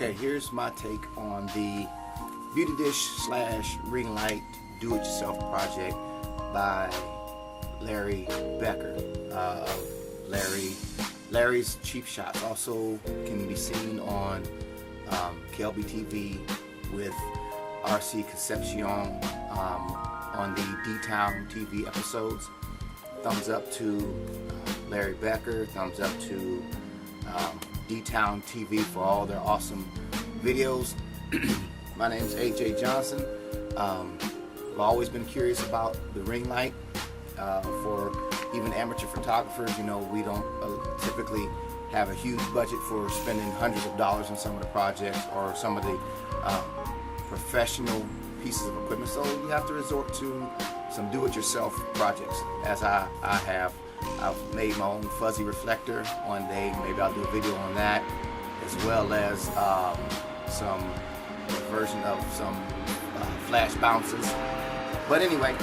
Okay, here's my take on the beauty dish slash ring light do-it-yourself project by Larry Becker of Larry's Cheap Shots. Also can be seen on KLB TV with RC Concepcion on the D-Town TV episodes. Thumbs up to Larry Becker, thumbs up to D-Town TV for all their awesome videos. My name is AJ Johnson. I've always been curious about the ring light. For even amateur photographers, you know, we don't typically have a huge budget for spending hundreds of dollars on some of the projects or some of the professional pieces of equipment. So you have to resort to some do-it-yourself projects, as I have. I've made my own fuzzy reflector one day. Maybe I'll do a video on that, as well as some version of some flash bounces. But anyway,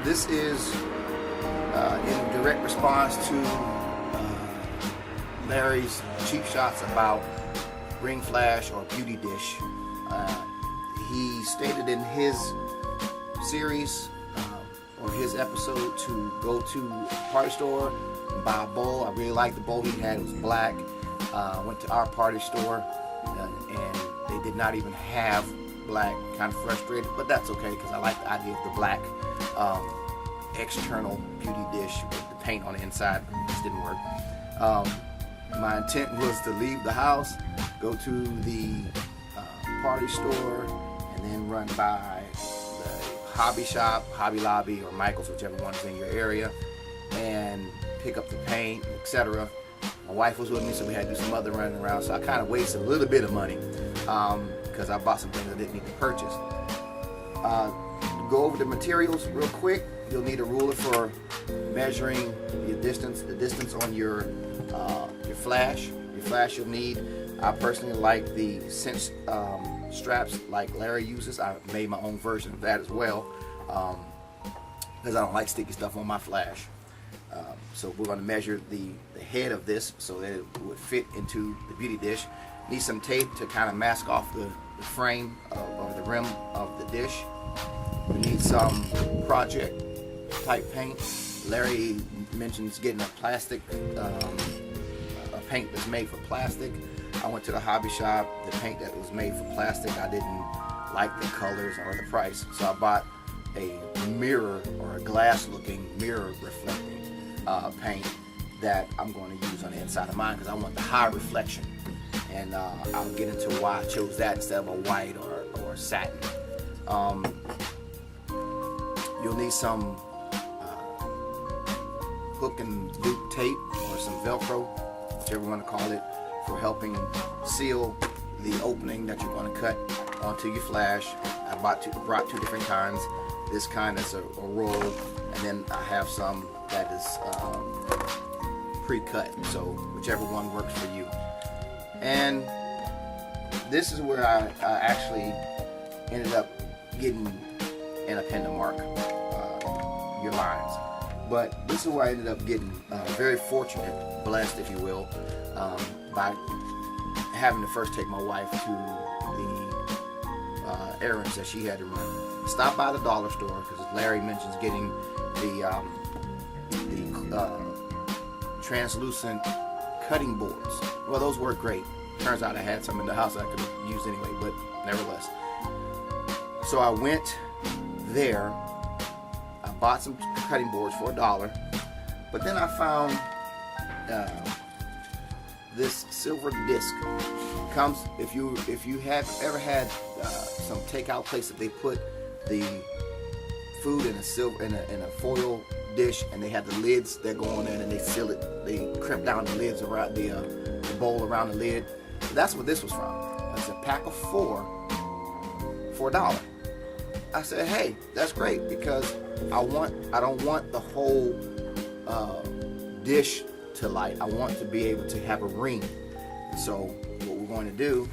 this is in direct response to Larry's Cheap Shots about ring flash or beauty dish. He stated in his series or his episode to go to a party store and buy a bowl. I really liked the bowl he had. It was black. Went to our party store and they did not even have black. Kind of frustrated, but that's okay because I like the idea of the black external beauty dish with the paint on the inside. It just didn't work. My intent was to leave the house, go to the party store, and then run by the hobby shop, Hobby Lobby, or Michael's, whichever one is in your area, and pick up the paint, etc. My wife was with me, so we had to do some other running around, so I kind of wasted a little bit of money because I bought some things I didn't need to purchase. Go over the materials real quick. You'll need a ruler for measuring the distance on your flash. Your flash you'll need. I personally like the cinch straps like Larry uses. I made my own version of that as well because I don't like sticky stuff on my flash. So we're going to measure the head of this so that it would fit into the beauty dish. Need some tape to kind of mask off the frame or the rim of the dish. We need some project type paint. Larry mentions getting a plastic, a paint that's made for plastic. I went to the hobby shop. The paint that was made for plastic, I didn't like the colors or the price, so I bought a mirror or a glass looking mirror reflecting paint that I'm going to use on the inside of mine because I want the high reflection. And I'll get into why I chose that instead of a white or satin. You'll need some hook and loop tape or some Velcro, whichever you want to call it, for helping seal the opening that you're going to cut onto your flash. I brought two different kinds. This kind is a roll, and then I have some that is pre-cut, so whichever one works for you. And this is where I actually ended up getting an pen to mark your lines. But this is where I ended up getting very fortunate, blessed if you will, by having to first take my wife to the errands that she had to run. Stop by the dollar store because Larry mentions getting the translucent cutting boards. Well, those work great. Turns out I had some in the house I could have used anyway, but nevertheless. So I went there. I bought some cutting boards for $1, but then I found this silver disc. Comes if you have ever had some takeout place that they put the food in a foil dish and they have the lids that go on there and they seal it. They crimp down the lids around the bowl around the lid. That's what this was from. It's a pack of 4 for $1. I said, hey, that's great because I don't want the whole dish to light. I want to be able to have a ring. So what we're going to do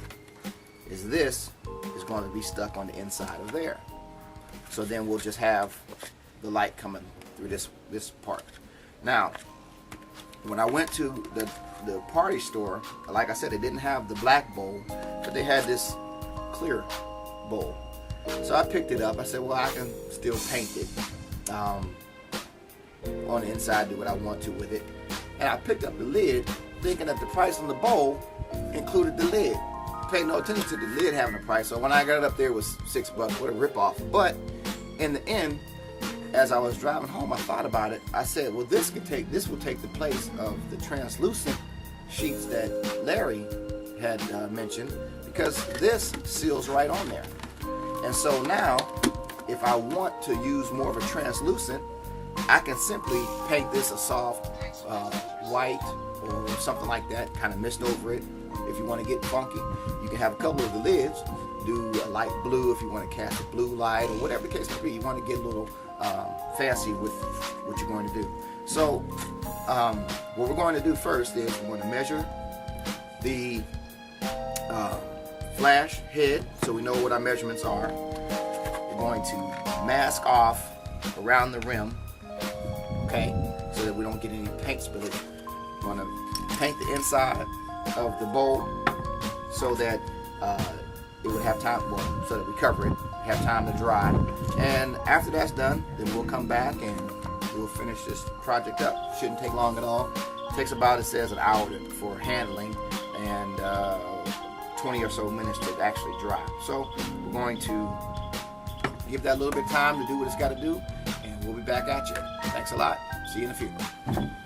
is this is going to be stuck on the inside of there. So then we'll just have the light coming through this part. Now, when I went to the party store, like I said, they didn't have the black bowl, but they had this clear bowl. So I picked it up. I said, well, I can still paint it on the inside, do what I want to with it. And I picked up the lid, thinking that the price on the bowl included the lid. Paid no attention to the lid having a price. So when I got it up there, it was $6. What a ripoff. But in the end, as I was driving home, I thought about it. I said, well, this will take the place of the translucent sheets that Larry had mentioned, because this seals right on there. And so now, if I want to use more of a translucent, I can simply paint this a soft white or something like that, kind of mist over it. If you want to get funky, you can have a couple of the lids, do a light blue if you want to cast a blue light, or whatever the case may be. You want to get a little fancy with what you're going to do. So what we're going to do first is we're going to measure the flash head so we know what our measurements are. We're going to mask off around the rim, okay, so that we don't get any paint spillage. We're going to paint the inside of the bowl so that it would have time, well, so that we cover it, have time to dry. And after that's done, then we'll come back and we'll finish this project up. Shouldn't take long at all. It takes about, it says, an hour for handling and 20 or so minutes to actually dry. So we're going to give that a little bit of time to do what it's got to do, and we'll be back at you. Thanks a lot. See you in the future.